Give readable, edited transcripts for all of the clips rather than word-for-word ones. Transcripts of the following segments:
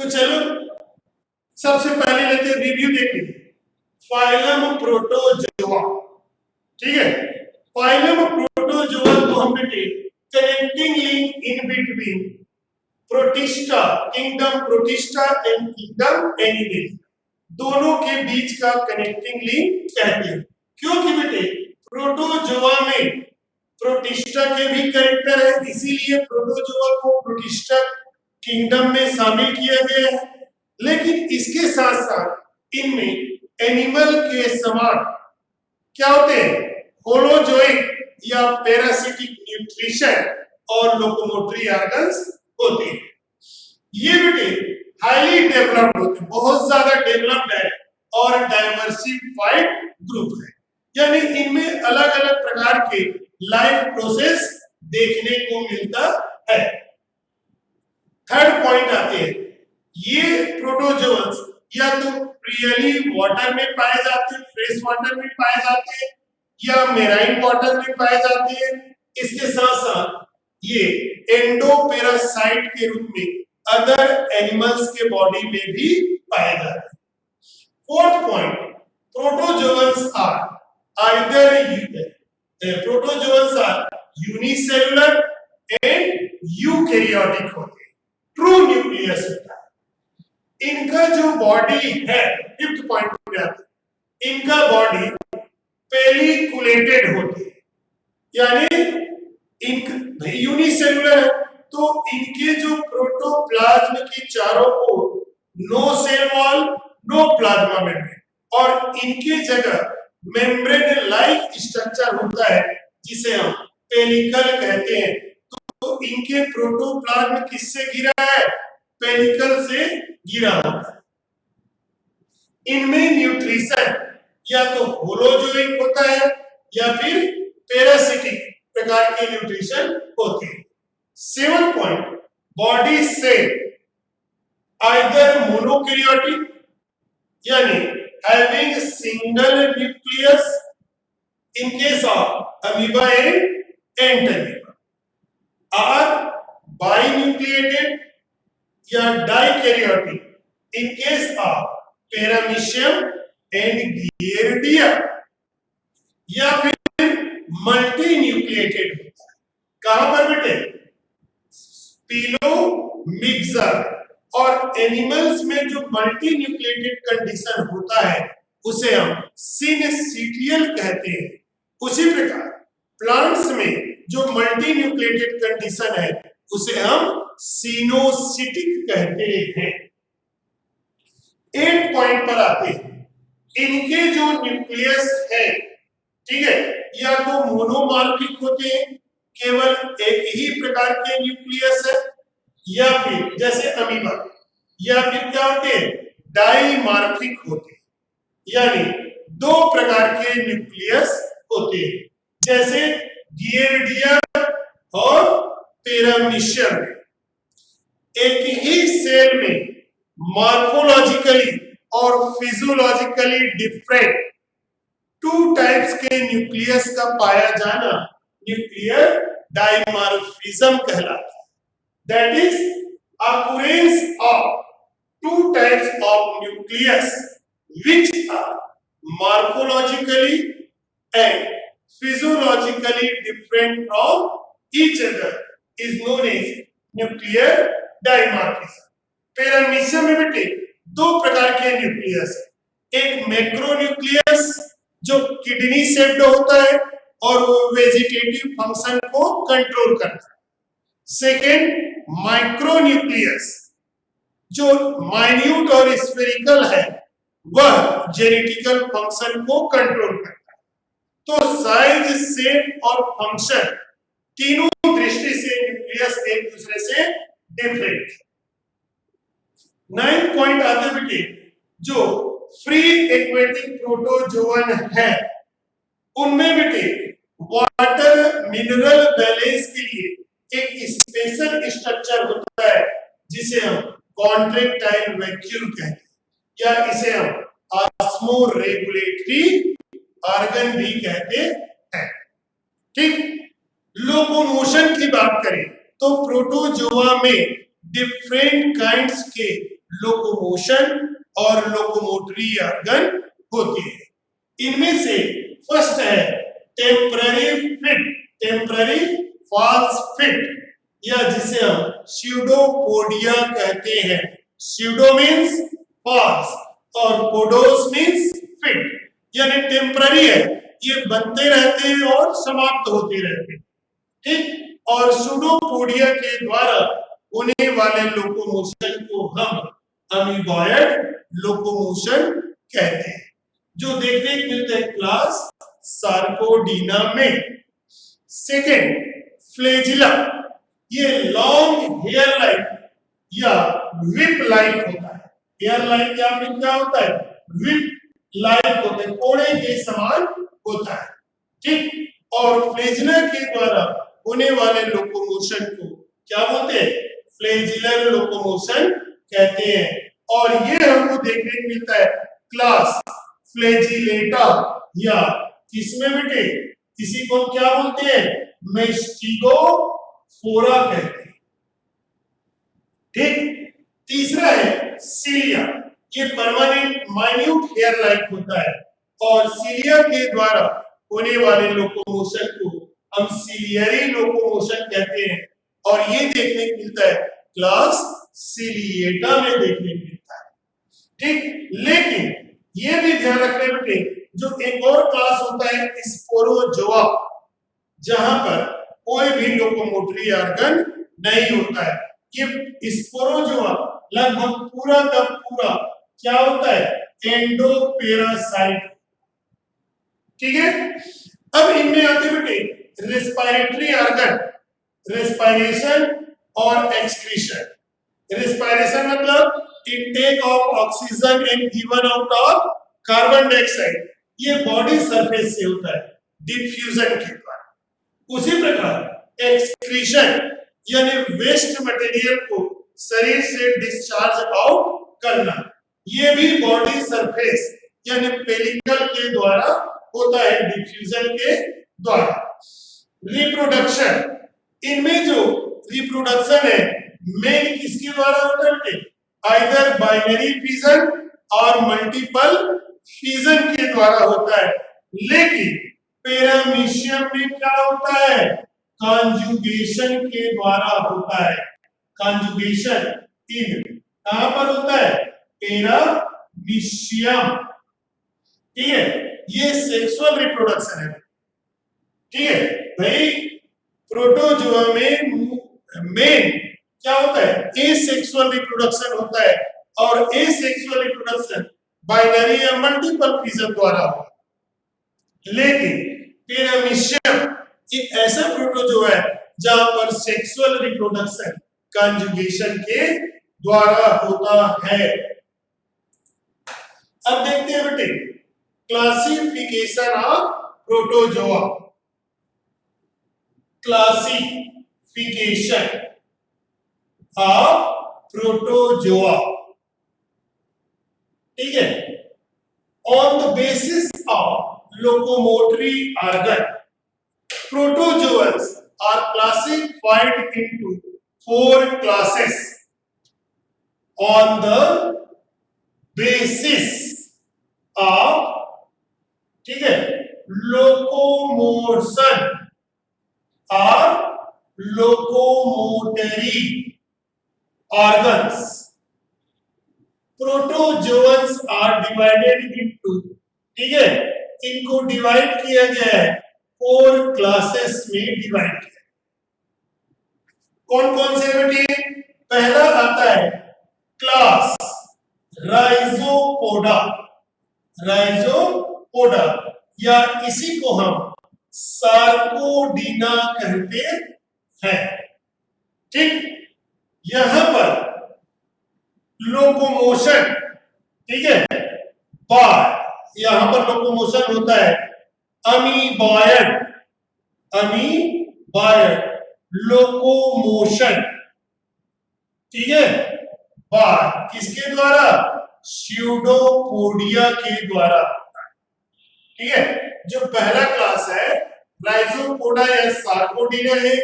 तो चलो सबसे पहले लेते रिव्यू देखिए फाइलम प्रोटोजोआ। ठीक है, फाइलम प्रोटोजोआ को हम बेटे connecting link in between protista kingdom protista and kingdom animalia, दोनों के बीच का कनेक्टिंग लिंक कहते हैं। क्योंकि बेटे प्रोटोजोआ में प्रोटिस्टा के भी कैरेक्टर है, इसीलिए प्रोटोजोआ को प्रोटिस्टा किंगडम में शामिल किया गया है। लेकिन इसके साथ साथ इनमें एनिमल के समान क्या होते हैं, होलोजोइक या पैरासिटिक न्यूट्रिशन और लोकोमोटरी ऑर्गन्स होते हैं। ये बेटे हाईली डेवलप्ड होते हैं, बहुत ज्यादा डेवलप्ड है और डाइवर्सिफाइड ग्रुप है, यानी इनमें अलग अलग प्रकार के लाइफ प्रोसेस देखने को मिलता है। थर्ड पॉइंट आते हैं, ये प्रोटोजोअन्स या तो रियली वाटर में पाए जाते हैं, फ्रेश वाटर में पाए जाते हैं या मेराइन वाटर में पाए जाते हैं। इसके साथ साथ ये एंडोपेरासाइट के रूप में अदर एनिमल्स के बॉडी में भी पाए जाते हैं। Fourth point, protozoans are unicellular and eukaryotic होते हैं, ट्रू न्यूक्लियस होता है। इनका जो बॉडी है, फिफ्थ पॉइंट में आता है, इनका बॉडी पेलिकुलेटेड होती है, यानी यूनिसेलुलर है तो इनके जो प्रोटोप्लाज्म की चारों ओर no cell wall no plasma membrane, और इनके जगह मेम्ब्रेन लाइक स्ट्रक्चर होता है जिसे हम पेलिकल कहते हैं। तो इनके प्रोटोप्लाज्म किससे घिरा है, पेलिकल से घिरा होता है। इनमें न्यूट्रिशन या तो होलोजोइक होता है या फिर पैरासिटिक प्रकार के न्यूट्रिशन होते हैं। 7 point, body cell either monokaryotic यानी having single nucleus in case of amoeba and entamoeba, or binucleated या dikaryotic in case of paramecium and giardia, या फिर मल्टी न्यूक्लिएटेड होता है। कहां पर बेटे, स्पिलोमिक्सर, और एनिमल्स में जो मल्टी न्यूक्लिएटेड कंडीशन होता है उसे हम सिनसीटियल कहते हैं। उसी प्रकार प्लांट्स में जो मल्टी न्यूक्लिएटेड कंडीशन है उसे हम सिनोसिटिक कहते हैं। 8 पॉइंट पर आते हैं, इनके जो न्यूक्लियस है, ठीक है, या तो मोनोमार्फिक होते हैं, केवल एक ही प्रकार के न्यूक्लियस है, या फिर जैसे अमीबा, या फिर क्या होते हैं, डाइमार्फिक होते हैं, यानी 2 प्रकार के न्यूक्लियस होते हैं, जैसे गियर्डिया और पैरामीशियम। एक ही सेल में मॉर्फोलॉजिकली और फिजियोलॉजिकली डिफरेंट 2 टाइप्स के न्यूक्लियस का पाया जाना न्यूक्लियर डाइमॉर्फिज्म कहलाता है। That is occurrence of 2 types of nucleus which are morphologically and physiologically different from each other is known as nuclear dimorphism। Paramecium में बेटे 2 प्रकार के न्यूक्लियस, एक मैक्रोन्यूक्लियस जो किडनी शेप्ड होता है और वो वेजिटेटिव फंक्शन को कंट्रोल करता है। सेकेंड माइक्रोन्यूक्लियस जो माइन्यूट और स्फेरिकल है, वह जेनेटिकल फंक्शन को कंट्रोल करता है। तो साइज, शेप और फंक्शन तीनों दृष्टि से न्यूक्लियस एक दूसरे से डिफरेंट। 9 पॉइंट आते बेटे, जो फ्री एक्वेटिक प्रोटोजोअन है उनमें बेटे वाटर मिनरल बैलेंस के लिए एक स्पेशल स्ट्रक्चर होता है जिसे हम कॉन्ट्रैक्टाइल वैक्यूल कहते हैं, या इसे हम ऑस्मोरेगुलेटरी ऑर्गन भी कहते हैं। ठीक, लोकोमोशन की बात करें तो प्रोटोजोआ में डिफरेंट काइंड्स के लोकोमोशन और लोकोमोटरी ऑर्गन होते हैं। इनमें से फर्स्ट है temporary feet, temporary false feet, या जिसे हम स्यूडोपोडिया कहते हैं। स्यूडो मीन्स फॉल्स और पोडोस मीन्स फिट, यानी टेम्पररी है, ये बनते रहते हैं और समाप्त होते रहते हैं, ठीक। और स्यूडोपोडिया के द्वारा होने वाले लोकोमोशन को हम अमीबॉयड लोकोमोशन कहते हैं, जो देखने को मिलते हैं क्लास सार्कोडीना में। सेकेंड फ्लैजिला, ये लॉन्ग हेयर लाइक या विप लाइक होता है। हेयर लाइक या फिर क्या होता है, विप लाइक होता है, कोड़े के समान होता है, ठीक। और फ्लैजिला के द्वारा होने वाले लोकोमोशन को क्या बोलते हैं, फ्लैजिलर लोकोमोशन कहते हैं। और ये हमको देखने को मिलता है क्लास फ्लैजिलेटा, या किसमें बेटे, किसी को क्या बोलते हैं, मैस्टिगोफोरा कहते हैं, ठीक। तीसरा है सीलिया, ये परमानेंट माइन्यूट हेयर लाइक होता है, और सीलिया के द्वारा होने वाले लोकोमोशन को हम सीलियरी लोकोमोशन कहते हैं, और ये देखने को मिलता है क्लास सीलिएटा में देखने को मिलता है, ठीक। लेकिन ये भी ध्यान रखने बेटे, जो एक और क्लास होता है स्पोरोजोआ, जहां पर कोई भी लोकोमोटरी ऑर्गन नहीं होता है। ये स्पोरोजोआ लगभग पूरा का पूरा क्या होता है, एंडोपेरासाइट, ठीक है। अब इनमें आते बेटे रेस्पिरेटरी ऑर्गन, रेस्पिरेशन और एक्सक्रीशन। रेस्पिरेशन मतलब intake of oxygen and given out of carbon dioxide, ये बॉडी सरफेस से होता है डिफ्यूजन के द्वारा। उसी प्रकार एक्सक्रीशन यानी वेस्ट मटेरियल को शरीर से डिस्चार्ज आउट करना, ये भी बॉडी सरफेस यानी पेलिकल के द्वारा होता है, डिफ्यूजन के द्वारा। रिप्रोडक्शन, इनमें जो रिप्रोडक्शन है मेन किसके द्वारा होता है, आइदर बाइनरी फिजन और मल्टीपल फिजन के द्वारा होता है। लेकिन पैरामीशियम में क्या होता है, कॉन्जुगेशन के द्वारा होता है। कॉन्जुगेशन इन कहां पर होता है, पैरामीशियम, ठीक है। ये सेक्सुअल रिप्रोडक्शन है, ठीक है भाई। प्रोटोजोआ में मेन क्या होता है, एसेक्सुअल रिप्रोडक्शन होता है, और एसेक्सुअल रिप्रोडक्शन बाइनरी या मल्टीपल फिजन द्वारा होता है। लेकिन पैरामीशियम एक ऐसा प्रोटोजोआ है जहां पर सेक्सुअल रिप्रोडक्शन कॉन्जुगेशन के द्वारा होता है। अब देखते हैं बेटे classification of protozoa. Classification of protozoa, ठीक है। On the basis of locomotory organ, protozoans are classified into 4 classes on the basis of, ठीक है, लोकोमोशन और locomotory organs. Protozoans are divided into, ठीक है, इनको डिवाइड किया गया है 4 क्लासेस में डिवाइड किया। कौन कौन से बेटे, पहला आता है क्लास राइजोपोडा, राइजोपोडा या इसी को हम सार्कोडीना कहते हैं, ठीक। यहां पर लोकोमोशन, ठीक है, बाय यहां पर लोकोमोशन होता है अमीबॉयड, अमीबॉयड लोकोमोशन, ठीक है, बाय किसके द्वारा, स्यूडोपोडिया के द्वारा, ठीक है। जो पहला क्लास है राइजोपोडा या सार्कोडीना है,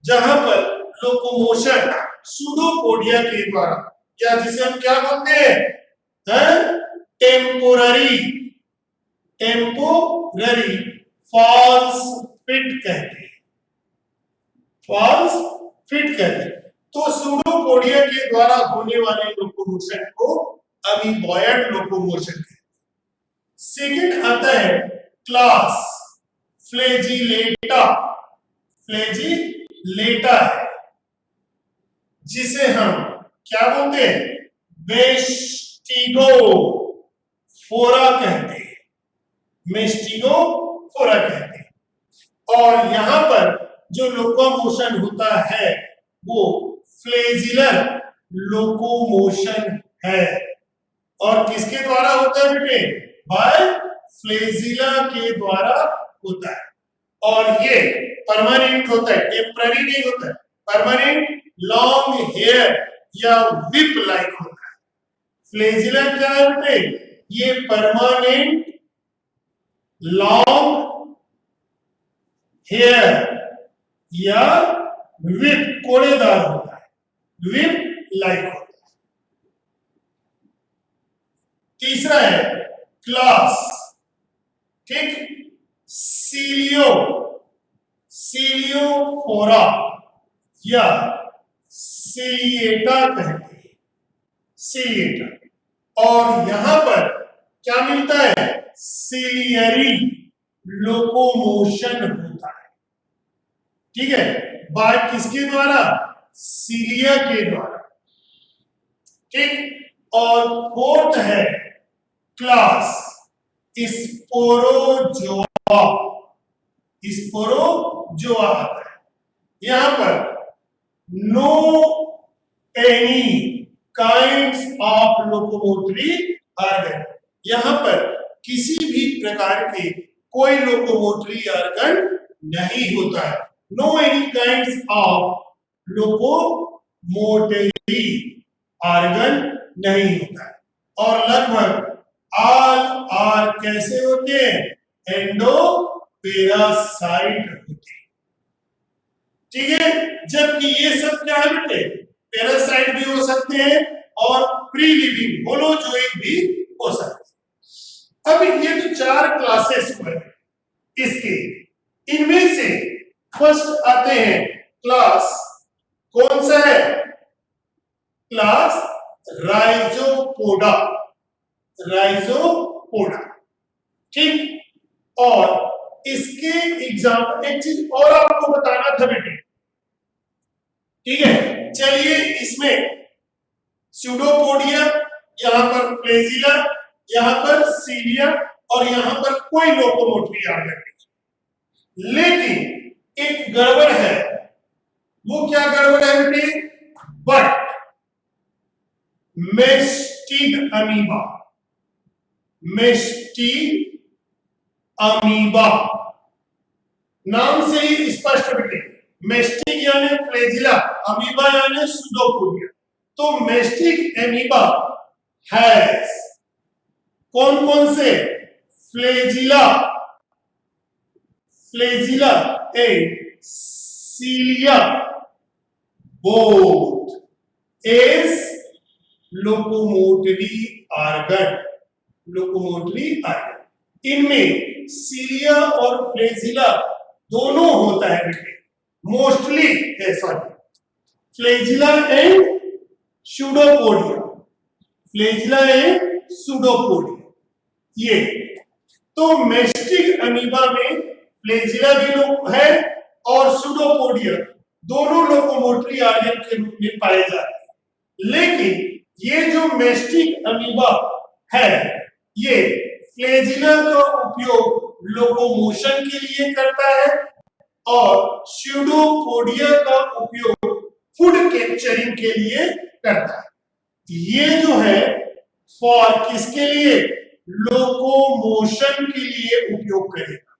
जहां पर लोकोमोशन स्यूडोपोडिया के द्वारा, या जिसे हम क्या बोलते हैं, टेम्पोररी, टेम्पोररी फॉल्स फिट कहते हैं, फॉल्स फिट कहते हैं। तो सूडोपोडिया के द्वारा होने वाले लोकोमोशन को अमीबॉयड लोकोमोशन कहते हैं। सेकंड आता है क्लास फ्लैजिलेटा, फ्लैजिलेटा है जिसे हम क्या बोलते हैं, मेस्टिगोफोरा कहते हैं, मेस्टिगोफोरा कहते हैं। और यहां पर जो लोकोमोशन होता है वो फ्लैजिलर लोकोमोशन है। और किसके द्वारा होता है बेटे, बाय फ्लैजिला के द्वारा होता है। और ये परमानेंट होता है, टेम्पररी नहीं होता है, परमानेंट लॉन्ग हेयर या विप लाइक होता है। फ्लैजिला क्या है बेटे, ये परमानेंट लॉन्ग हेयर या विप, कोड़ेदार होता है, विप लाइक होता है। तीसरा है क्लास, ठीक, सीलियोफोरा या सीलिएटा कहते हैं, सीलिएटा। और यहां पर क्या मिलता है, सीलियरी लोकोमोशन होता है, ठीक है, बाय किसके द्वारा, सीलिया के द्वारा, ठीक। और फोर्थ है क्लास स्पोरोजोआ, स्पोरोजोआ आता है। यहां पर no any kinds of locomotory organ, यहां पर किसी भी प्रकार के कोई लोकोमोटरी ऑर्गन नहीं होता है। No any kinds of locomotory organ नहीं होता है। और लगभग ऑल आर कैसे होते हैं, एंडोपेरासाइट होते हैं, ठीक है। जबकि ये सब क्या है बेटे, पैरासाइट भी हो सकते हैं और फ्री लिविंग होलोजोइक भी हो सकते हैं। अब ये जो चार क्लासेस हुए इसके, इनमें से फर्स्ट आते हैं क्लास, कौन सा है, क्लास राइजोपोडा, राइजोपोडा, ठीक। और इसके एग्जाम्पल, एक चीज और आपको बताना था बेटे, ठीक है। चलिए इसमें सूडोपोडिया, यहां पर फ्लैजिला, यहां पर सीलिया और यहां पर कोई लोकोमोटरी ऑर्गन नहीं, लेकिन एक गड़बड़ है। वो क्या गड़बड़ है बेटे, but mastigamoeba, mastigamoeba नाम से ही स्पष्ट बेटे, मेस्टिक यानी फ्लैजिला, अमीबा यानी सूडोपोडिया। तो मेस्टिक अमीबा हैज कौन कौन से, flagella, flagella and cilia both as locomotory organ, locomotory organ. इनमें सीलिया और फ्लैजिला दोनों होता है बेटे, मोस्टली है, sorry, flagella and pseudopodia, flagella and pseudopodia ये। तो मेस्टिक अमीबा में फ्लैजिला भी है और सूडोपोडिया, दोनों लोकोमोटरी ऑर्गन के रूप में पाए जाते हैं। लेकिन ये जो मेस्टिक अमीबा है ये फ्लैजिला का उपयोग लोकोमोशन के लिए करता है और सूडोपोडिया का उपयोग फूड कैप्चरिंग के लिए करता है। ये जो है फॉर किसके लिए, लोकोमोशन के लिए उपयोग करेगा।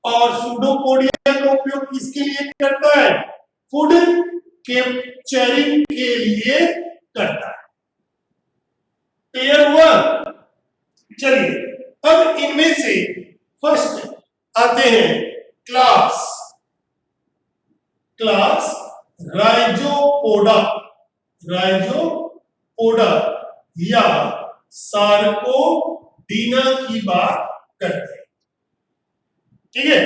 और सूडोपोडिया का उपयोग किसके लिए करता है, फूड कैप्चरिंग के लिए करता है। क्लियर हुआ। चलिए अब इनमें से फर्स्ट आते हैं क्लास, क्लास राइजोपोडा, राइजोपोडा। या सार्कोडीना की बात करते हैं। ठीक है,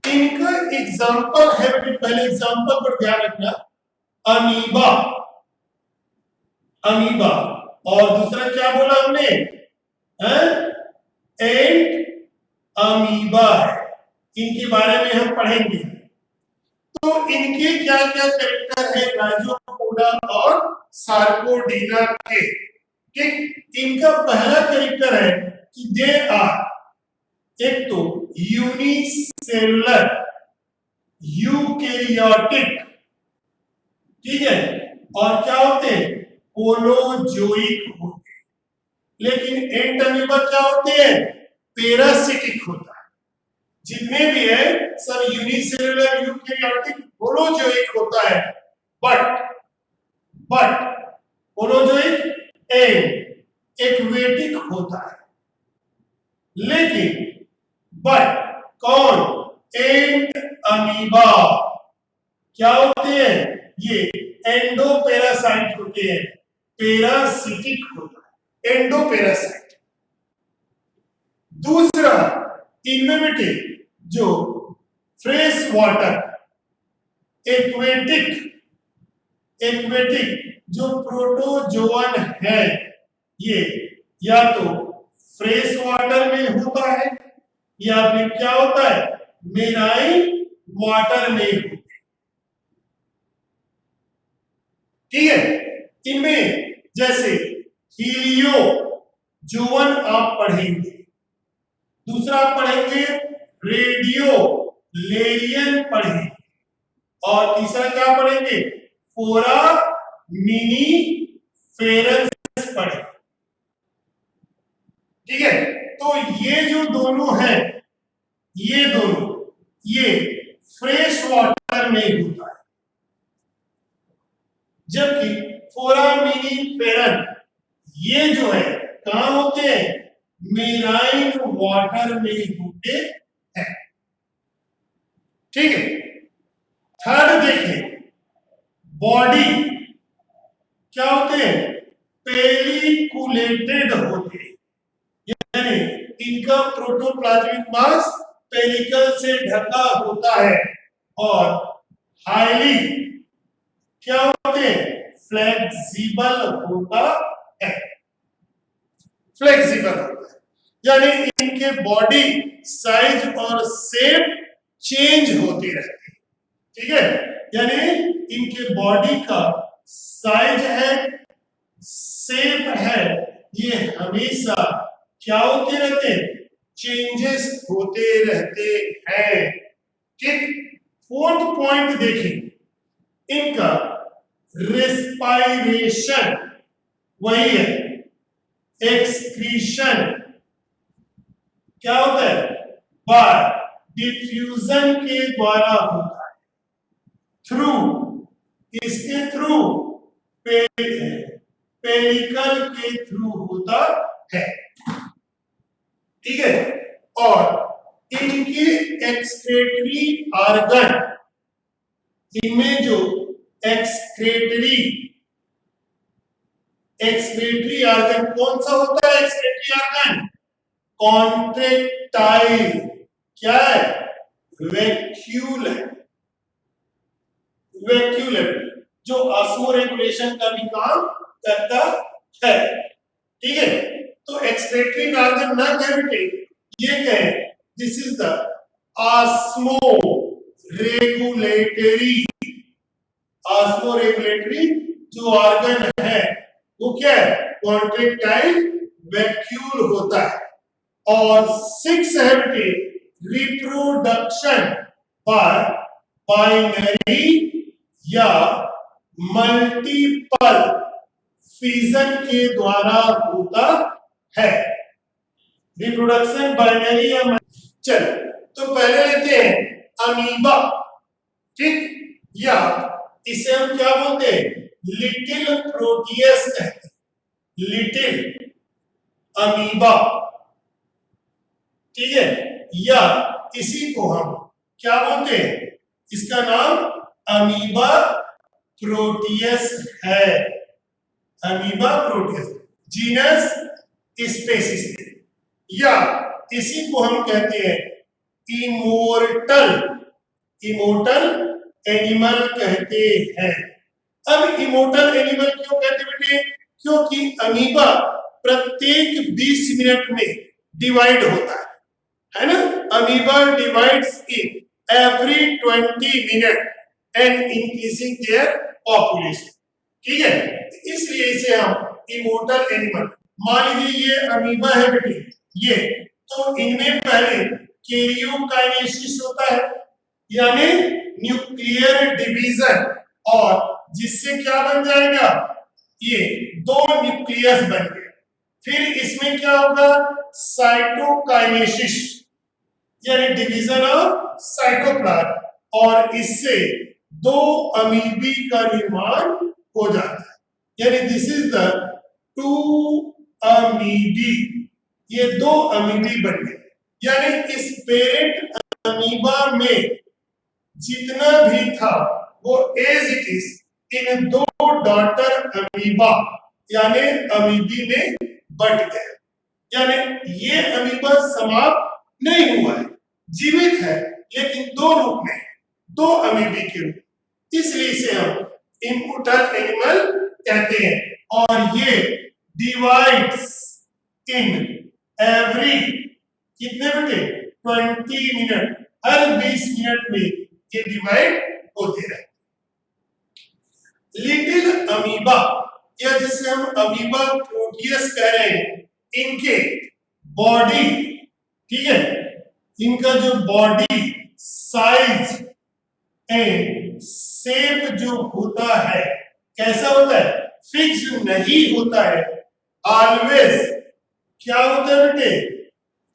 इनका एग्जाम्पल है, पहले एग्जाम्पल पर ध्यान रखना, अमीबा, अमीबा, और दूसरा क्या बोला हमने, एंड अमीबा है, इनके बारे में हम पढ़ेंगे। तो इनके क्या क्या कैरेक्टर है राइजोपोडा और सार्कोडीना के। ठीक, इनका पहला कैरेक्टर है कि दे आर, एक तो यूनिसेलुलर यूकैरियोटिक, ठीक है, और क्या होते हैं, होलोजोइक होते हैं। लेकिन एंड अमीबा क्या होते हैं, पैरासिटिक होता है। जितने भी है सब यूनिसेलुलर यूकैरियोटिक होलोजोइक होता है, बट होलोजोइक एंड एक्वेटिक होता है। लेकिन बट कौन, एंड अमीबा क्या होते हैं, ये एंडोपैरासाइट होते हैं, पैरासिटिक होता है, एंडोपैरासाइट। दूसरा, इनमें बेटे जो फ्रेश वाटर एक्वेटिक जो प्रोटोजोअन है, ये या तो फ्रेश वाटर में होता है या फिर क्या होता है, मेराइन वाटर में होता है। ठीक है, इनमें जैसे हीलियो जोवन आप पढ़ेंगे, दूसरा आप पढ़ेंगे रेडियो लेरियन पढ़ेंगे, और तीसरा क्या पढ़ेंगे, फोरा मिनी फेरेंस पढ़ेंगे। ठीक है, तो ये जो दोनों हैं, ये दोनों ये फ्रेश वाटर में होता है, जबकि फोरामिनीफेरन ये जो है कहां होते हैं, मेराइन वाटर में होते हैं। ठीक है, थर्ड देखिए, बॉडी क्या होते हैं, पेलिकुलेटेड होते हैं, यानी इनका प्रोटोप्लाज्मिक मास पेलिकल से ढका होता है, और हाईली क्या होते हैं, फ्लेक्सिबल होता है, फ्लेक्सिबल होता है, यानी इनके बॉडी साइज और शेप चेंज होती रहती है। ठीक है, यानी इनके बॉडी का साइज है, शेप है, ये हमेशा क्या होते रहते हैं, चेंजेस होते रहते हैं। ठीक, फोर्थ पॉइंट देखिए, इनका रेस्पायरेशन वही है, एक्सक्रीशन क्या होता है, बाय डिफ्यूजन के द्वारा होता है, थ्रू, इसके थ्रू, पेलिकल के थ्रू होता है। ठीक है, और इनके एक्सक्रेटरी ऑर्गन, इनमें जो एक्सक्रेटरी ऑर्गन कौन सा होता है, एक्सक्रेटरी ऑर्गन कॉन्ट्रैक्टाइल, क्या है, वैक्यूल है, वैक्यूल है, जो ऑस्मो रेगुलेशन का भी काम करता है। ठीक है, तो एक्सक्रेटरी ऑर्गन ना कह बेटे, ये कहे this is the osmo regulatory, osmo regulatory जो ऑर्गन है वो क्या है, कॉन्ट्रैक्टाइल वैक्यूल होता है। और 6 है बेटे, रिप्रोडक्शन बाय बाइनरी या मल्टीपल फिजन के द्वारा होता है, रिप्रोडक्शन बाइनरी या चल, तो पहले लेते हैं अमीबा। ठीक, या इसे हम क्या बोलते हैं, लिटिल प्रोटियस कहते हैं, लिटिल अमीबा। ठीक है, या इसी को हम क्या बोलते हैं, इसका नाम अमीबा प्रोटियस है, अमीबा प्रोटियस, जीनस स्पेसीज, या इसी को हम कहते हैं इमोर्टल, इमोर्टल एनिमल कहते हैं। अब इमोर्टल एनिमल क्यों कहते हैं बेटे? क्योंकि अमीबा प्रत्येक 20 मिनट में डिवाइड होता है ना? Amoeba divides in every 20 minutes and increasing their population, ठीक है? इसलिए इसे हम इमोर्टल एनिमल, मान लीजिए ये अमीबा है बेटे, ये तो इनमें पहले कैरियोकाइनेसिस होता है, यानी न्यूक्लियर डिवीजन, और जिससे क्या बन जाएगा, ये दो न्यूक्लियस बन गए। फिर इसमें क्या होगा, साइटोकाइनेसिस, यानी डिवीजन ऑफ साइटोप्लाज्म, और इससे दो अमीबी का निर्माण हो जाता है, यानी दिस इज द टू अमीबी, ये दो अमीबी बन गए। यानी इस पेरेंट अमीबा में जितना भी था वो एज इट इज इन दो डॉटर अमीबा यानी अमीबी में बट गए, यानी ये अमीबा समाप्त नहीं हुआ है, जीवित है, लेकिन दो रूप में, दो अमीबी के रूप, इसलिए इसे हम इमोर्टल एनिमल कहते हैं। और ये डिवाइड्स इन एवरी कितने बेटे 20 मिनट, हर 20 मिनट में ये डिवाइड होते रहते। लिटिल अमीबा, या जिसे हम अमीबा प्रोटियस कह रहे हैं, इनके बॉडी, ठीक है, इनका जो बॉडी साइज एंड शेप जो होता है, कैसा होता है, फिक्स नहीं होता है, ऑलवेज क्या होता है बेटे,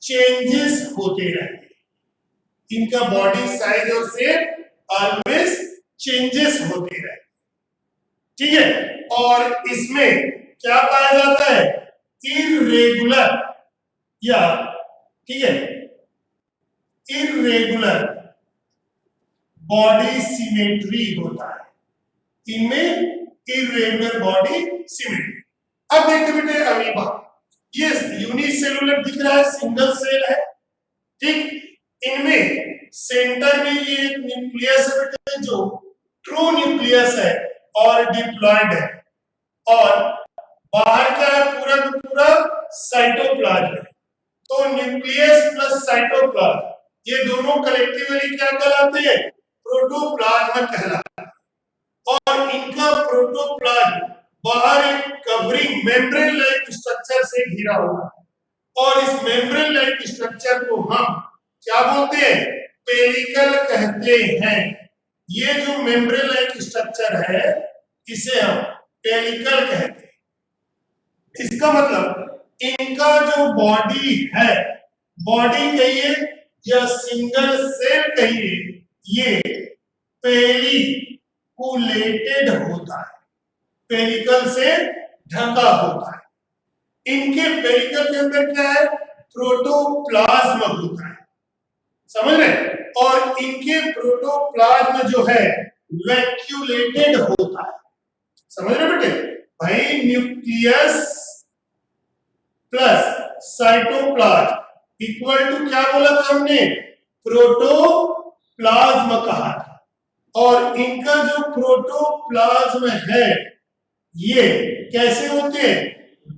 चेंजेस होते रहते हैं। इनका बॉडी साइज और शेप ऑलवेज चेंजेस होते रहते, ठीक है। और इसमें क्या पाया जाता है, इरेगुलर, या ठीक है, इरेगुलर बॉडी सिमेट्री होता है, इनमें इरेगुलर बॉडी सिमेट्री। अब देखते बेटे अमीबा, ये यूनिसेलुलर दिख रहा है, सिंगल सेल है, ठीक, इनमें सेंटर में ये एक न्यूक्लियस है बेटे, जो ट्रू न्यूक्लियस है और डिप्लॉयड है, और बाहर क्या है, पूरा का पूरा साइटोप्लाज्म है। तो न्यूक्लियस प्लस साइटोप्लाज्म ये दोनों कलेक्टिवली क्या कहलाते हैं, प्रोटोप्लाज्म कहलाते हैं। और इनका प्रोटोप्लाज्म बाहर एक कवरिंग मेम्ब्रेन लाइक स्ट्रक्चर से घिरा हुआ है, और इस मेम्ब्रेन लाइक स्ट्रक्चर को हम क्या बोलते हैं, पेरिकल कहते हैं। ये जो मेम्ब्रेन लाइक स्ट्रक्चर है इसे हम पेरिकल कहते हैं। इसका मतलब इनका जो बॉडी है, बॉडी कहिए या सिंगल सेल कहिए, ये पेरिकुलेटेड होता है, पेरिकल से ढका होता है। इनके पेरिकल के अंदर क्या है, प्रोटोप्लाज्म होता है, समझ रहे? और इनके प्रोटोप्लाज्म जो है वैक्यूलेटेड होता है, समझ रहे बेटे? भाई nucleus plus cytoplasm equal to क्या बोला था हमने, प्रोटोप्लाज्म कहा था। और इनका जो प्रोटोप्लाज्म है ये कैसे होते हैं,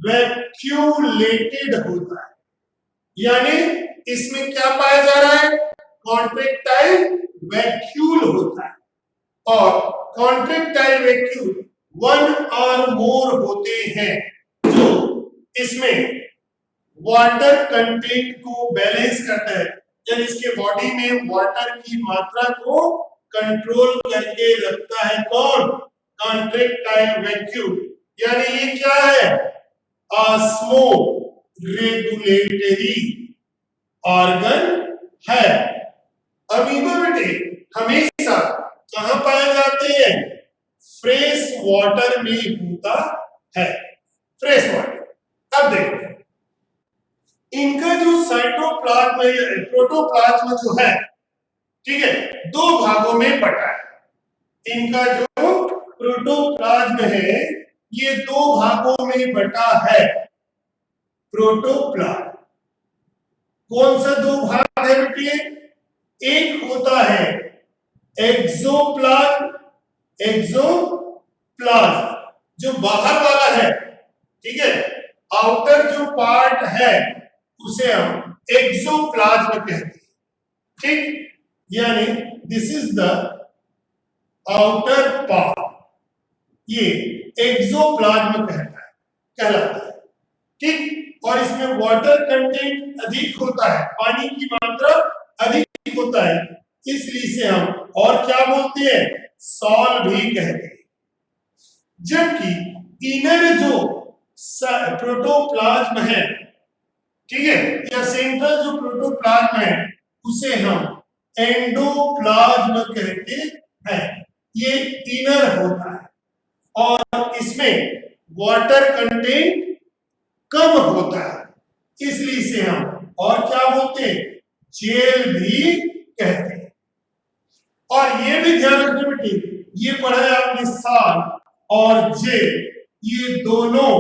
वैक्यूलेटेड होता है, यानी इसमें क्या पाया जा रहा है, कॉन्ट्रैक्टाइल वैक्यूल होता है। और कॉन्ट्रैक्टाइल वैक्यूल वन और मोर होते हैं, जो इसमें वाटर कंटेंट को बैलेंस करता है, यानी इसके बॉडी में वाटर की मात्रा को कंट्रोल करके रखता है कौन, कॉन्ट्रैक्टाइल वैक्यूल। यानी ये क्या है, ऑस्मो रेगुलेटरी ऑर्गन है। अमीबा बेटे हमेशा कहां पाए जाते हैं, फ्रेश वाटर में होता है, फ्रेश वाटर। अब देखो इनका जो साइटोप्लाज्म प्रोटोप्लाज्म जो है, ठीक है, दो भागों में बटा है। इनका जो प्रोटोप्लाज्म है ये दो भागों में बटा है प्रोटोप्लाज्म। कौन सा दो भाग है बेटे? एक होता है एक्सोप्लाज्म, एक्सोप्लाज्म जो बाहर वाला है, ठीक है, आउटर जो पार्ट है उसे हम एक्सोप्लाज्म कहते हैं, ठीक, यानी this is the outer part, ये एक्सोप्लाज्म कहलाता है, ठीक। और इसमें वाटर कंटेंट अधिक होता है, पानी की मात्रा अधिक होता है, इसलिए इसे हम और क्या बोलते हैं? सॉल भी कहते हैं। जबकि इनर जो प्रोटोप्लाज्म है, ठीक है, या सेंट्रल जो प्रोटोप्लाज्म है उसे हम एंडोप्लाज्म कहते हैं। ये इनर होता है और इसमें वाटर कंटेंट कम होता है, इसलिए इसे हम और क्या बोलते हैं? जेल भी कहते हैं। और ये भी ध्यान रखना बेटी, ये पढ़ा है आपने साल और जेल, ये दोनों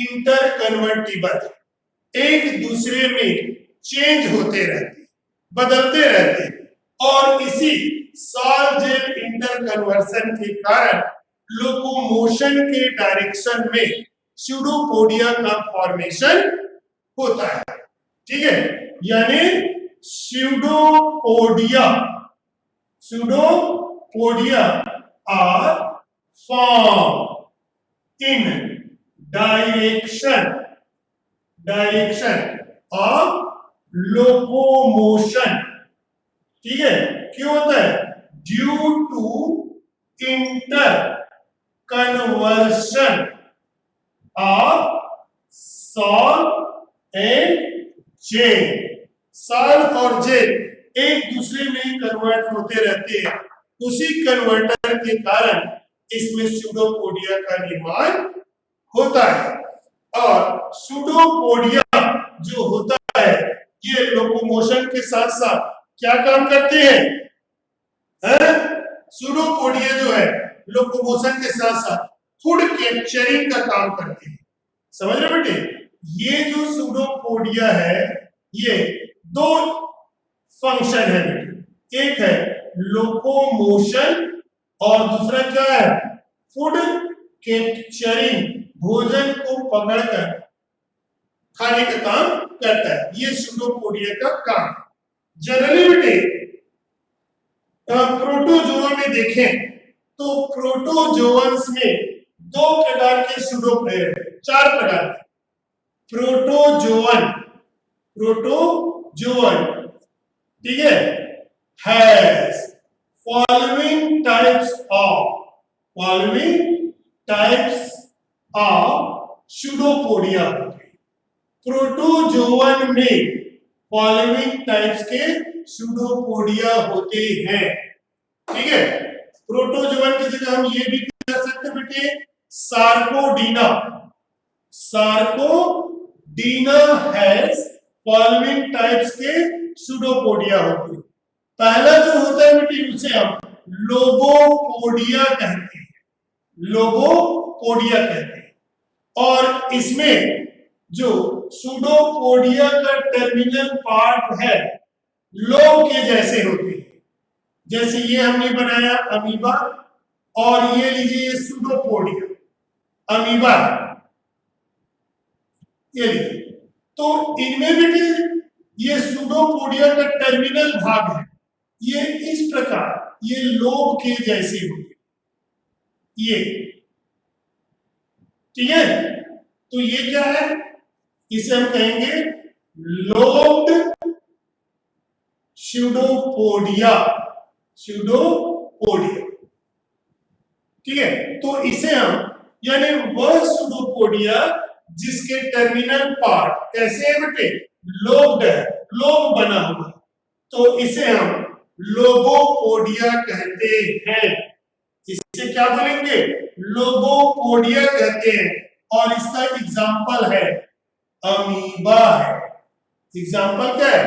इंटर कन्वर्टिबल, एक दूसरे में चेंज होते रहते, बदलते रहते, और इसी साल जेल इंटर कन्वर्सन के कारण लोकोमोशन के डायरेक्शन में स्यूडोपोडिया का फॉर्मेशन होता है, ठीक है, यानी pseudopodia are form in direction of locomotion, ठीक है, क्यों होता है? Due to inter conversion of sol and gel. Sol और जेल एक दूसरे में कन्वर्ट होते रहते हैं, उसी कन्वर्टर के कारण इसमें स्यूडोपोडिया का निर्माण होता है। और स्यूडोपोडिया जो होता है ये लोकोमोशन के साथ साथ क्या काम करते हैं? स्यूडोपोडिया जो है लोकोमोशन के साथ साथ फूड कैप्चरिंग का काम करते हैं। समझ रहे बेटे? ये जो स्यूडोपोडिया है ये दो फंक्शन है बेटे, एक है लोकोमोशन और दूसरा क्या है? फूड कैप्चरिंग, भोजन को पकड़कर खाने का काम करता है, ये स्यूडोपोडिया का काम। जनरली बेटे प्रोटोजोआ में देखें तो प्रोटोजोअन्स में दो प्रकार के चार प्रकार के प्रोटोजोअन, ठीक है, has following types of pseudopodia. Protozoan में फॉलोइंग टाइप्स के स्यूडोपोडिया होते हैं, ठीक है। प्रोटोजोअन की जगह हम ये भी कर सकते हैं बेटे, सार्कोडीना हैज फॉलोइंग टाइप्स के स्यूडोपोडिया होते हैं। पहला जो होता है बेटे उसे हम लोबोपोडिया कहते हैं, और इसमें जो स्यूडोपोडिया का टर्मिनल पार्ट है लोब के जैसे होते हैं, जैसे ये हमने बनाया अमीबा, और ये लीजिए स्यूडोपोडिया अमीबा, ये लीजिए। तो इनमें भी ये स्यूडोपोडिया का टर्मिनल भाग है, ये इस प्रकार ये लोब के जैसे होंगे, ये, ठीक है। तो ये क्या है? इसे हम कहेंगे लोब्ड स्यूडोपोडिया, ठीक है। तो इसे हम, यानी वह स्यूडोपोडिया जिसके टर्मिनल पार्ट कैसे है बेटे? लोब्ड है, लोब बना हुआ, तो इसे हम लोबोपोडिया कहते हैं। इसे क्या बोलेंगे? लोबोपोडिया कहते हैं। और इसका एग्जाम्पल है अमीबा है। एग्जाम्पल क्या है?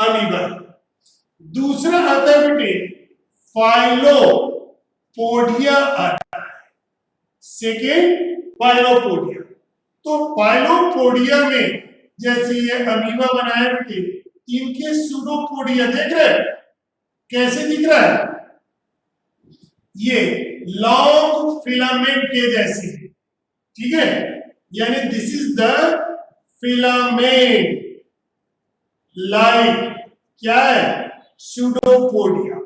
अमीबा। दूसरा आता है बेटे फाइलोपोडिया आता है, सेकेंड फाइलोपोडिया। तो फाइलोपोडिया में जैसे ये अमीबा बनाए बेटे, इनके सूडोपोडिया देख रहे हैं कैसे दिख रहा है, ये लॉन्ग फिलामेंट के जैसे, ठीक है, यानी this is the filament like क्या है, सूडोपोडिया।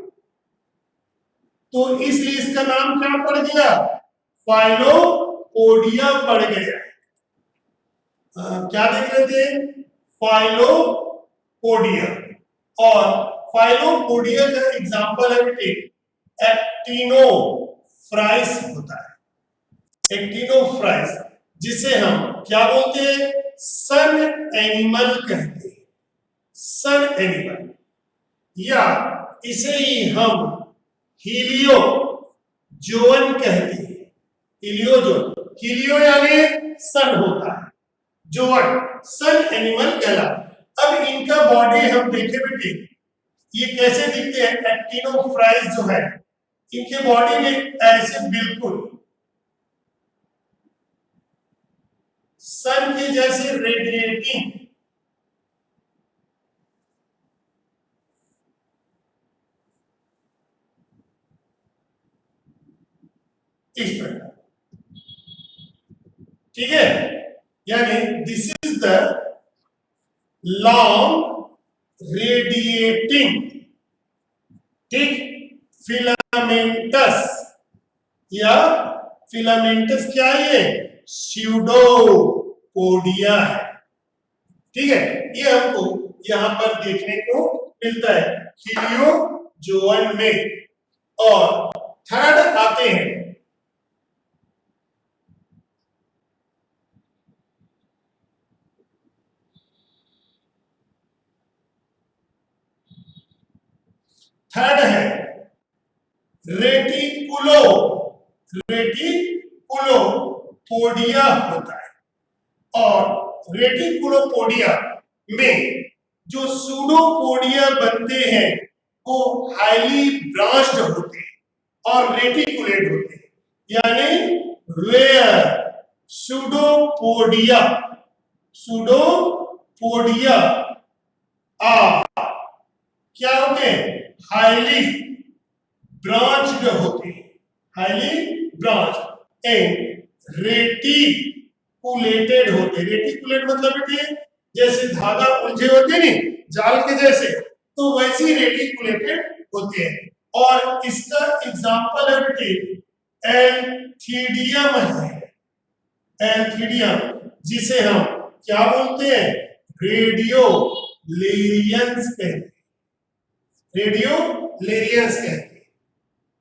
तो इसलिए इसका नाम क्या पड़ गया, फाइलोपोडिया पड़ गया। क्या देख रहे थे, फाइलोपोडिया। और फाइलोपोडिया का एग्जांपल है बेटे एक्टिनोफ्राइस होता है, एक्टिनोफ्राइस, जिसे हम क्या बोलते हैं, सन एनिमल कहते हैं, सन एनिमल, या इसे ही हम हीलियो जोन कहते हैं, हीलियो जोन, हीलियो यानी सन होता है, जोन सन एनिमल कहलाता। अब इनका बॉडी हम देखें बेटे, ये कैसे दिखते हैं, एक्टिनोफ्राइस जो है इनके बॉडी में ऐसे बिल्कुल सन के जैसे रेडिएटिंग, इस प्रकार, ठीक है, यानी this is the long radiating, ठीक, फिलामेंटस, या फिलामेंटस क्या है, स्यूडोपोडिया है, ठीक है। ये हमको यहां पर देखने को मिलता है हीलियो जोन में। और थर्ड आते हैं थर्ड है रेटिकुलो, रेटिकुलोपोडिया होता है। और रेटिकुलोपोडिया में जो सूडोपोडिया बनते हैं वो हाईली ब्रांच्ड होते हैं और रेटिकुलेट होते हैं, यानी रेयर सूडोपोडिया, सूडोपोडिया क्या होते हैं, हाईली ब्रांच्ड होते हैं, हाईली ब्रांच एंड रेटिकुलेटेड होते हैं। रेटिकुलेट मतलब बेटे जैसे धागा उलझे होते हैं नहीं जाल के जैसे, तो वैसे रेटिकुलेटेड होते हैं। और इसका एग्जांपल है बेटे एल्थिडियम है, एल्थिडियम, जिसे हम क्या बोलते हैं, रेडियोलेरियंस कहते हैं, रेडियोलेरियंस कहते हैं,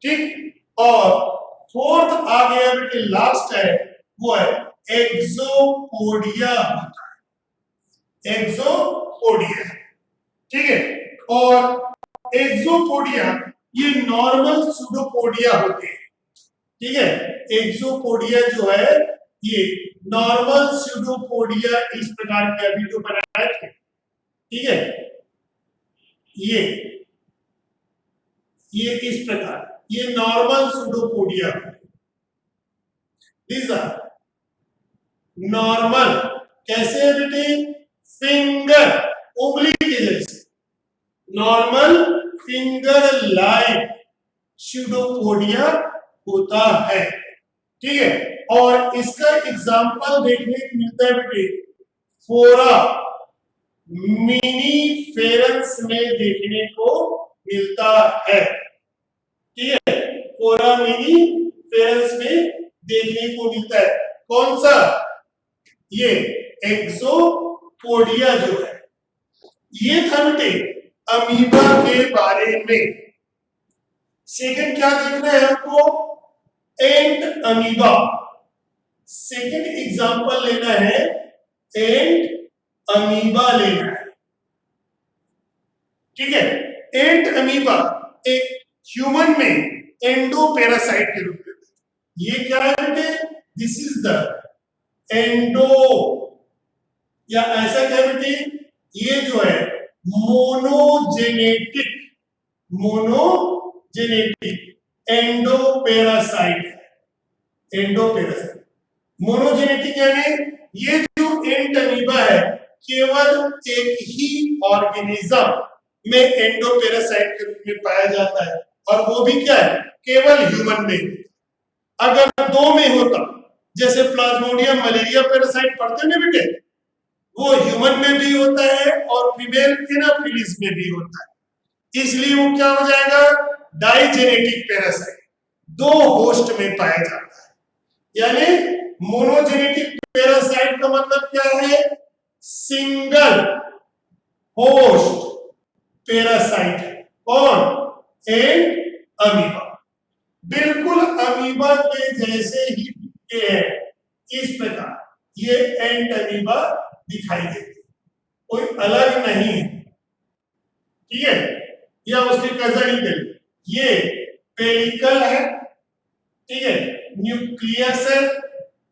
ठीक। और फोर्थ आ गया बेटे, लास्ट है, वो है एक्सोपोडिया होता है, एक्सोपोडिया, ठीक है। और एक्सोपोडिया ये नॉर्मल सूडोपोडिया होते हैं, ठीक है। एक्सोपोडिया जो है ये नॉर्मल सूडोपोडिया इस प्रकार के अभी जो बनाए थे, ठीक है, ये इस प्रकार, ये normal pseudopodia, these are normal, कैसे है बेटे, फिंगर, उंगली के जैसे, नॉर्मल फिंगर लाइक सूडोपोडिया होता है, ठीक है। और इसका एग्जांपल देखने को मिलता है बेटे फोरा मिनीफेरंस में देखने को मिलता है, ठीक है, फोरा मिनीफेरंस में देखने को मिलता है। कौन सा, ये एक्सोपोडिया जो है। ये था बेटे अमीबा के बारे में। सेकंड क्या देखना है हमको, एंट अमीबा, सेकंड एग्जांपल लेना है, एंट अमीबा लेना है, ठीक है। एंट अमीबा एक ह्यूमन में एंडोपैरासाइट के रूप में, ये क्या है बेटे, दिस इज द एंडो, या ऐसा क्या बेटे, ये जो है monogenetic, monogenetic endoparasite, endoparasite monogenetic यानी ये जो एंट अमीबा है केवल एक ही ऑर्गेनिज्म में एंडोपेरासाइट के रूप में पाया जाता है, और वो भी क्या है, केवल ह्यूमन में। अगर दो में होता, जैसे प्लाज्मोडियम मलेरिया पैरासाइट पढ़ते हैं बेटे, वो ह्यूमन में भी होता है और फीमेल एनाफिलिस में भी होता है, इसलिए वो क्या हो जाएगा, डाइजेनेटिक पैरासाइट, दो होस्ट में पाया जाता है। यानी मोनोजेनेटिक पैरासाइट का मतलब क्या है, सिंगल होस्ट पैरासाइट है। कौन, एंट अमीबा, बिल्कुल अमीबा के जैसे ही दिखते हैं इस प्रकार ये एंट अमीबा दिखाई देते, कोई अलग नहीं है, ठीक है, या उसके कजन ही करिए। ये पेलिकल है, ठीक है, न्यूक्लियस है,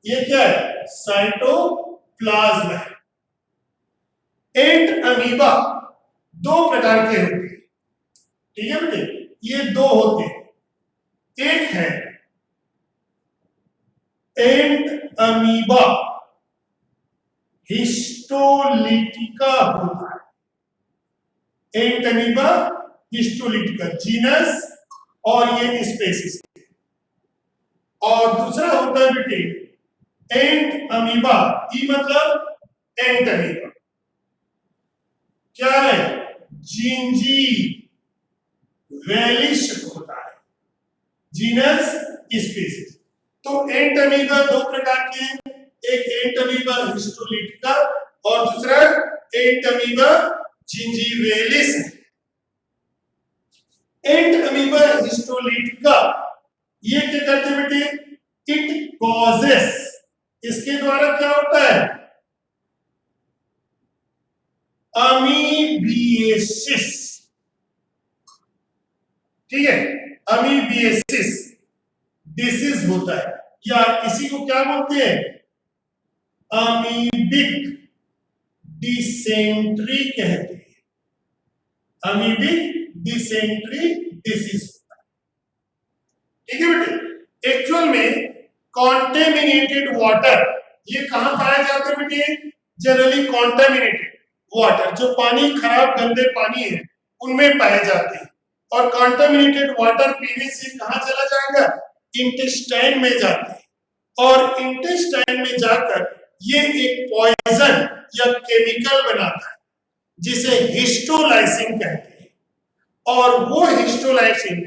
ये क्या है, साइटोप्लाज्म है। एंट अमीबा दो प्रकार के होते हैं, ठीक है बेटे, ये दो होते हैं। एक है एंट अमीबा हिस्टोलिटिका होता है, एंट अमीबा हिस्टोलिटिका जीनस और ये स्पेसीज। और दूसरा होता है बेटे एंट अमीबा, ई मतलब एंट अमीबा, क्या है, जिंजी वेलिश होता है, जीनस स्पीसीज। तो एंट अमीबा दो प्रकार के हैं, एक एंट अमीबा हिस्टोलिटिका और दूसरा एंट अमीबा जिंजीवेलिस। एंट अमीबा हिस्टोलिटिका ये क्या करते बेटे, इट कॉजेस, इसके द्वारा क्या होता है, अमीबिएसिस, ठीक है, अमीबिएसिस डिसीज होता है, या इसी को क्या बोलते हैं, अमीबिक डिसेंट्री कहते हैं, अमीबिक डिसेंट्री डिसीज होता है, ठीक है बेटे। एक्चुअल में कॉन्टेमिनेटेड वाटर ये कहां पाया जाता है बेटे, जनरली कॉन्टेमिनेटेड वाटर, जो पानी खराब गंदे पानी है उनमें पाए जाते हैं, और कॉन्टेमिनेटेड वाटर पीने से कहां चला जाएगा, इंटेस्टाइन में जाता है, और इंटेस्टाइन में जाकर ये एक पॉइजन या केमिकल बनाता है जिसे हिस्टोलाइसिन कहते हैं, और वो हिस्टोलाइसिन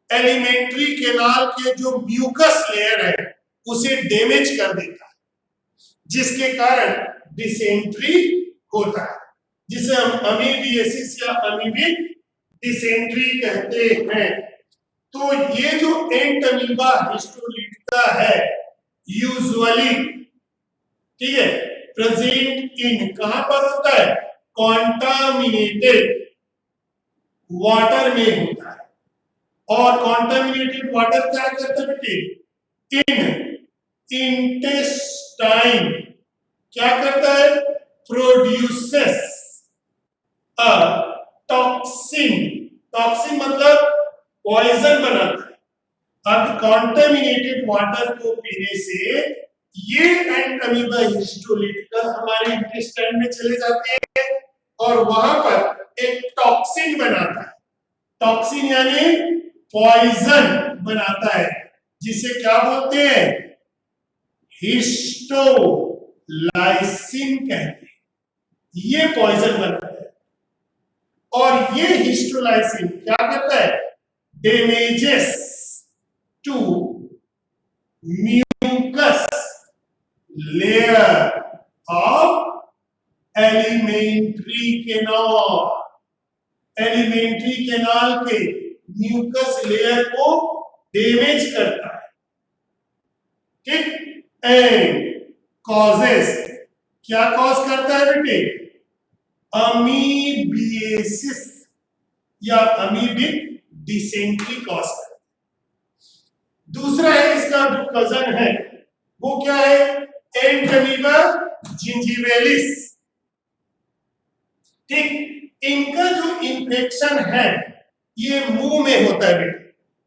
एलिमेंट्री कैनाल के जो म्यूकस लेयर है उसे डैमेज कर देता है, जिसके कारण डिसेंट्री होता है, जिसे हम अमीबिएसिस या अमीबिक डिसेंट्री कहते हैं। तो ये जो एंट अमीबा हिस्टोलिटिका है यूजुअली, ठीक है, प्रेजेंट इन कहां पर होता है, कॉन्टामिनेटेड वाटर में होता है, और कॉन्टामिनेटेड वाटर क्या करता है बेटे, इन इंटेस्टाइन क्या करता है, प्रोड्यूसेस अ टॉक्सिन, टॉक्सिन मतलब पॉइजन बनाता है। अब कॉन्टामिनेटेड वाटर को पीने से ये एंट अमीबा हिस्टोलिटिका हमारे इंटेस्टाइन में चले जाते हैं और वहां पर एक टॉक्सिन बनाता है, टॉक्सिन यानी पॉइजन बनाता है, जिसे क्या बोलते हैं, हिस्टोलाइसिन कहते हैं, ये पॉइजन बनाता है। और ये हिस्टोलाइसिन क्या करता है, damages to mucus layer of alimentary canal, alimentary canal के म्यूकस लेयर को डैमेज करता है, ठीक, एंड कॉजेस, क्या कॉज करता है बेटे, अमीबिएसिस या अमीबिक डिसेंट्री कॉज करता है। दूसरा है इसका जो कजन है वो क्या है, एंट अमीबा जिंजीवेलिस, ठीक, इनका जो इन्फेक्शन है ये मुंह में होता है बेटे,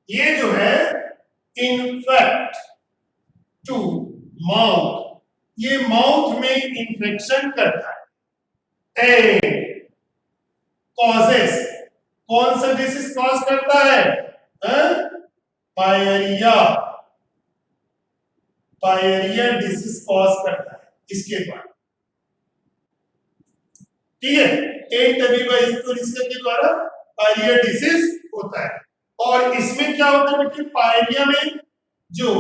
ये जो है इन्फेक्ट टू माउथ ये माउथ में इंफेक्शन करता है एंड कॉजेस, कौन सा डिसीज कॉज करता है? पायरिया, पायरिया डिसीज कॉज करता है इसके द्वारा। ठीक है, एंड अमीबा इसके द्वारा पायरिया डिसीज होता है। और इसमें क्या होता है कि पायरिया में जो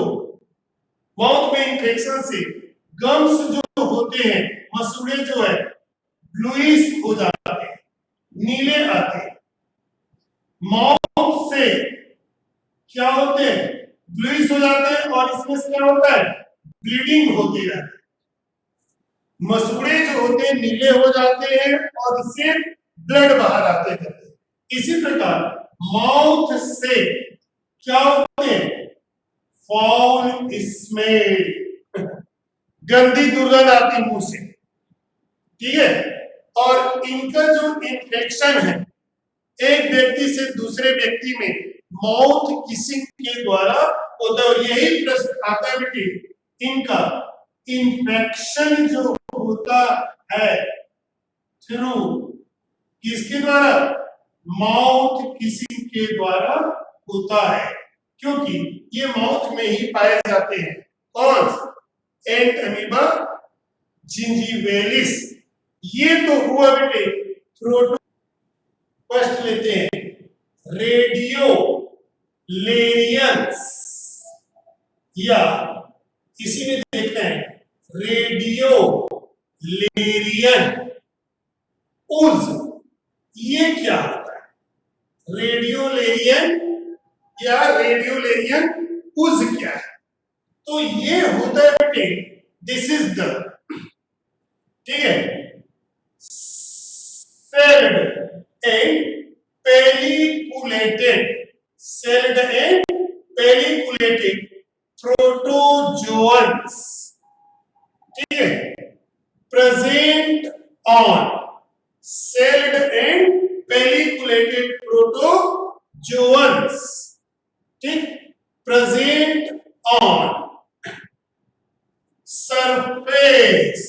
माउथ में इंफेक्शन से गम्स जो होते हैं, मसूड़े जो है ब्लूइश हो जाते हैं, नीले आते हैं। माउथ से क्या होते हैं? ब्लूइश हो जाते हैं और इसमें से क्या होता है? ब्लीडिंग होती रहती है। मसूड़े जो होते हैं नीले हो जाते हैं और इससे ब्लड बाहर आते हैं। इसी प्रकार माउथ से क्या होते हैं? फाउल स्मेल, गंदी दुर्गंध आती मुंह से। ठीक है, और इनका जो इन्फेक्शन है एक व्यक्ति से दूसरे व्यक्ति में माउथ किसिंग के द्वारा होता है। और यही प्रश्न आता है बेटी, इनका इन्फेक्शन जो होता है थ्रू किसके द्वारा? माउथ किसिंग के द्वारा होता है, क्योंकि ये माउथ में ही पाए जाते हैं। कौन? एंट अमीबा जिंजीवेलिस। ये तो हुआ बेटे प्रोटो। फर्स्ट लेते हैं रेडियो लेरियंस, या इसी में देखते हैं रेडियो लेरियन उज। ये क्या होता है? रेडियोलेरियन या रेडियोलेरियन उज क्या है? तो ये होता है बेटे, दिस इज द, ठीक है, celled and pelliculated, celled and pelliculated protozoans, ठीक है, present on celled and pelliculated protozoans, ठीक, present on surface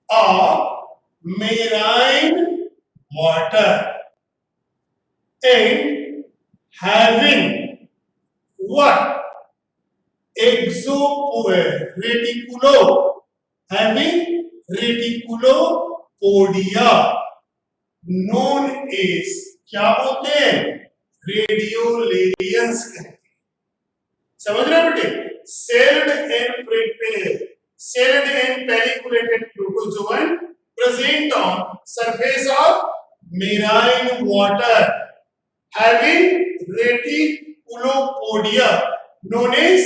of marine water and having what? Reticulo, having reticulopodia, known as क्या बोलते हैं? रेडियोलेरियंस कहते हैं। समझ रहे बेटे? Celled and pelliculated protozoan present on surface of marine water having reticulopodia, known as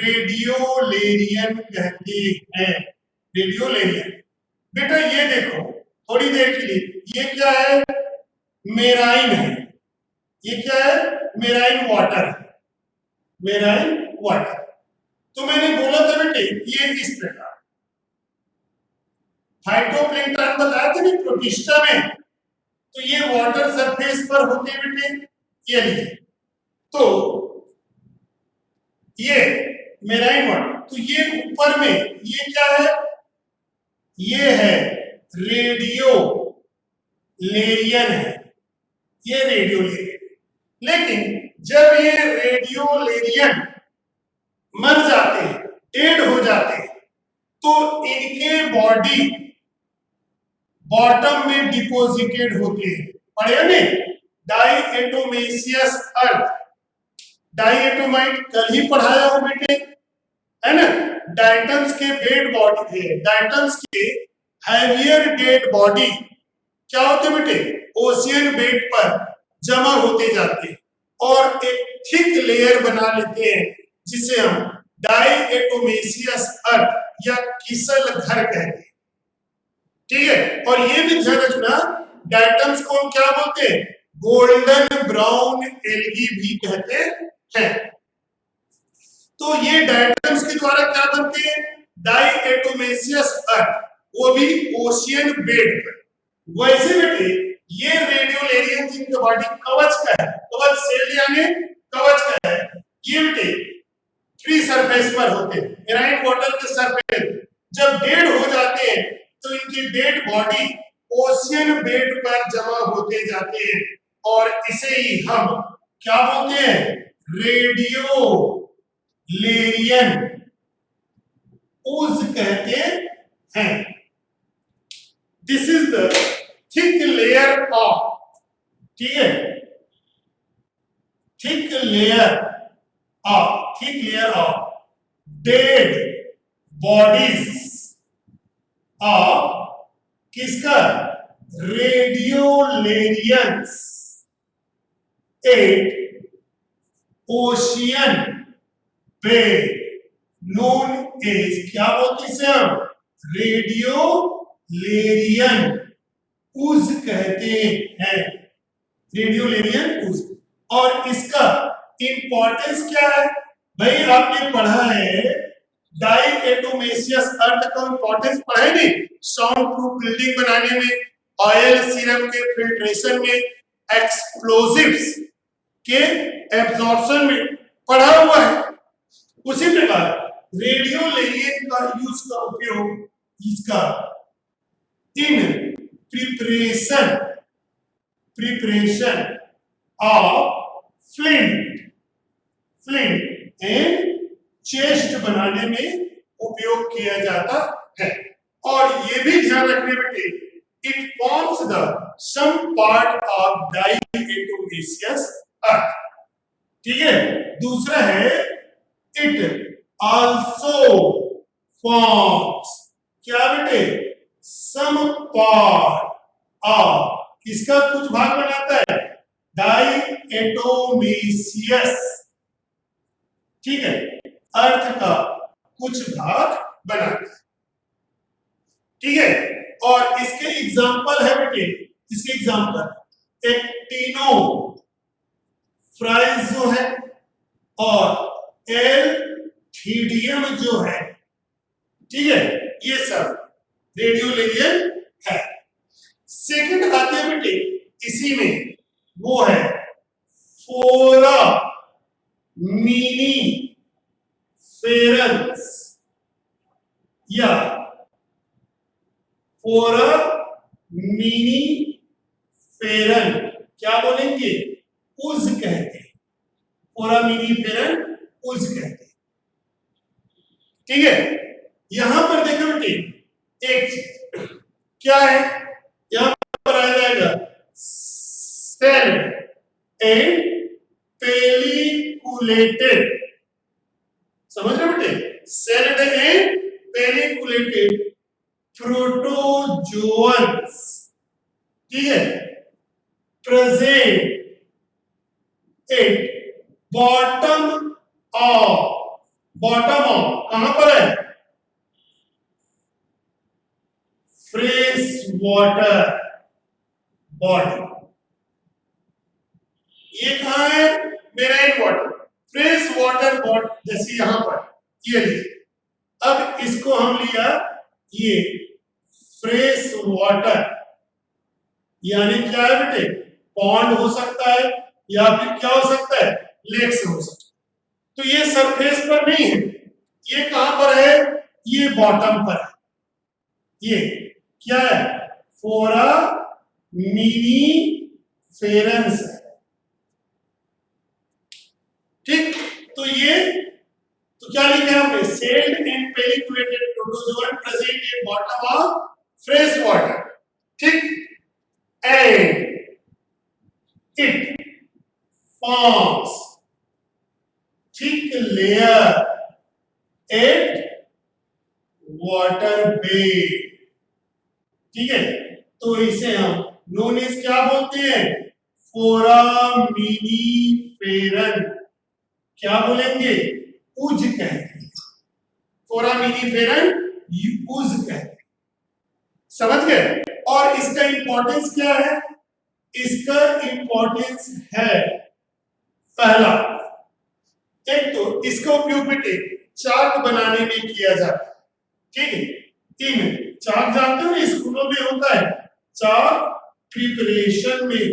radiolarian कहते हैं। रेडियोलेरियन। बेटा ये देखो थोड़ी देर के लिए, ये क्या है? मेराइन है। ये क्या है? मेराइन वाटर है, मेराइन वाटर। तो मैंने बोला था बेटे ये इस प्रकार फाइटोप्लैंक्टन बताया था ना प्रोटिस्टा में, तो ये वाटर सरफेस पर होते बेटे, ये लीजिए, तो ये मेराइन वाटर, तो ये ऊपर में ये क्या है? ये है रेडियो लेरियन है, ये रेडियोलेरियन। लेकिन जब ये रेडियोलेरियन मर जाते हैं, डेड हो जाते हैं, तो इनके बॉडी बॉटम में डिपोजिटेड होते हैं। पढ़े ने डाइएटोमेसियस अर्थ, डाइएटोमाइट कल ही पढ़ाया हो बेटे, है ना? डाइटम्स के डेड बॉडी है, डाइटम्स के हैवियर डेड बॉडी क्या होते बेटे? ओशियन बेड पर जमा होते जाते हैं और एक थिक लेयर बना लेते हैं जिसे हम डाइएटोमेसियस अर्थ या किसल घर कहते हैं। ठीक है, और ये भी ध्यान रखना डाइटम्स को हम क्या बोलते हैं? गोल्डन ब्राउन एल्गी भी कहते हैं। तो ये डाइटम्स के द्वारा क्या बनते हैं? डाइएटोमेसियस अर्थ, वो भी ओशियन बेड पर। वैसे बेटे ये रेडियोलेरियन जिनका बॉडी कवच का है, कवच सेल यानी कवच का है, ये बेटे फ्री सरफेस पर होते हैं, मेराइन वाटर के सरफेस, बॉडी ओशियन बेड पर जमा होते जाते हैं और इसे ही हम क्या बोलते हैं, रेडियोलेरियन ooze कहते हैं। This is the thick layer of, ठीक है, thick layer of dead bodies of किसका, radiolarians at ocean bed known as, क्या बोलते हैं इसे हम, रेडियोलेरियन उज कहते हैं, रेडियोलेरियन उज। और इसका इंपॉर्टेंस क्या है भाई, आपने पढ़ा है डाइएटोमेसियस अर्थ का इंपॉर्टेंस पढ़ा है नहीं, साउंड प्रूफ बिल्डिंग बनाने में, ऑयल सीरम के फिल्ट्रेशन में, एक्सप्लोजिव्स के एब्जॉर्प्शन में पढ़ा हुआ है। उसी प्रकार रेडियोलेरियन का यूज का उपयोग इसका in preparation of flint and chest बनाने में उपयोग किया जाता है। और ये भी ध्यान रखने बेटे, it forms the some part of diatomaceous earth, ठीक है। दूसरा है इट आल्सो फॉर्म्स, क्या बेटे, सम पार्ट ऑफ, किसका कुछ भाग बनाता है, डाइएटोमेसियस, ठीक है, अर्थ का कुछ भाग बनाता है, ठीक है। और इसके एग्जांपल है बेटे, इसके एग्जांपल एक्टिनो फ्राइज जो है और एल्थिडियम जो है, ठीक है, ये सब रेडियोलेरियन है। सेकंड आते हैं बेटे इसी में, वो है फोरामिनीफेरंस या फोरामिनीफेरन, क्या बोलेंगे, उज कहते हैं, फोरामिनीफेरन उज कहते हैं, ठीक है। यहां पर देखो बेटे एक चीज क्या है, यहां पर आ जाएगा सेल एंड पेलिकुलेटेड, समझ रहे बेटे, सेल्ड एंड पेलिकुलेटेड प्रोटोजोअन्स, ठीक है, प्रेजेंट एट बॉटम ऑफ कहां पर है, फ्रेश वाटर बॉडी, ये कहां है, marine water, fresh water body, जैसे यहां पर ये लीजिए। अब इसको हम लिया ये फ्रेश वाटर, यानी क्या है बेटे, पॉन्ड हो सकता है या फिर क्या हो सकता है, लेक से हो सकता है। तो ये सरफेस पर नहीं है, ये कहां पर है, ये बॉटम पर है, ये क्या है, फोरामिनीफेरंस है, ठीक। तो ये तो क्या लिखा है हमने, celled and pelliculated protozoa present in bottom of fresh water, ठीक, and it forms thick layer at water bed, ठीक है। तो इसे हम नोन एज क्या बोलते हैं, फोरामिनीफेरन, क्या बोलेंगे, उज कहते हैं, फोरामिनीफेरन उज कहते हैं, समझ गए। और इसका इंपॉर्टेंस क्या है, इसका इंपॉर्टेंस है पहला, एक तो इसका उपयोग बेटे चार्ट बनाने में किया जाता है, ठीक है। तीन चार्ट जानते हो स्कूलों में होता है, चार्ट प्रिपरेशन में,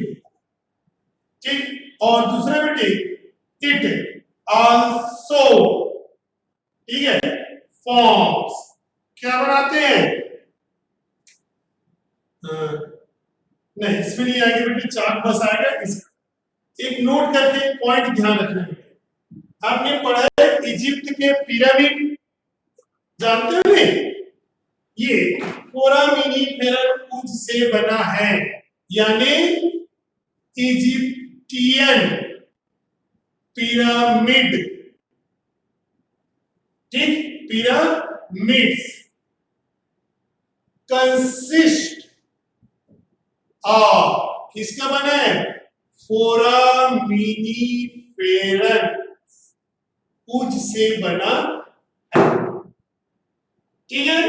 ठीक। और दूसरा बेटे इट आल्सो, ठीक है, फॉर्म्स, क्या बनाते हैं, नहीं इसमें नहीं आएगा बेटे, चार्ट बस आएगा इसका। एक नोट करके एक पॉइंट ध्यान रखना है, आपने पढ़ा है इजिप्ट के पिरामिड जानते हो नहीं, ये फोरामिनीफेरस पूंछ से बना है, यानी इजिप्टियन पिरामिड, ठीक, पिरामिड्स कंसिस्ट ऑफ, किसका बना है, फोरामिनीफेरस पूंछ से बना, ठीक है।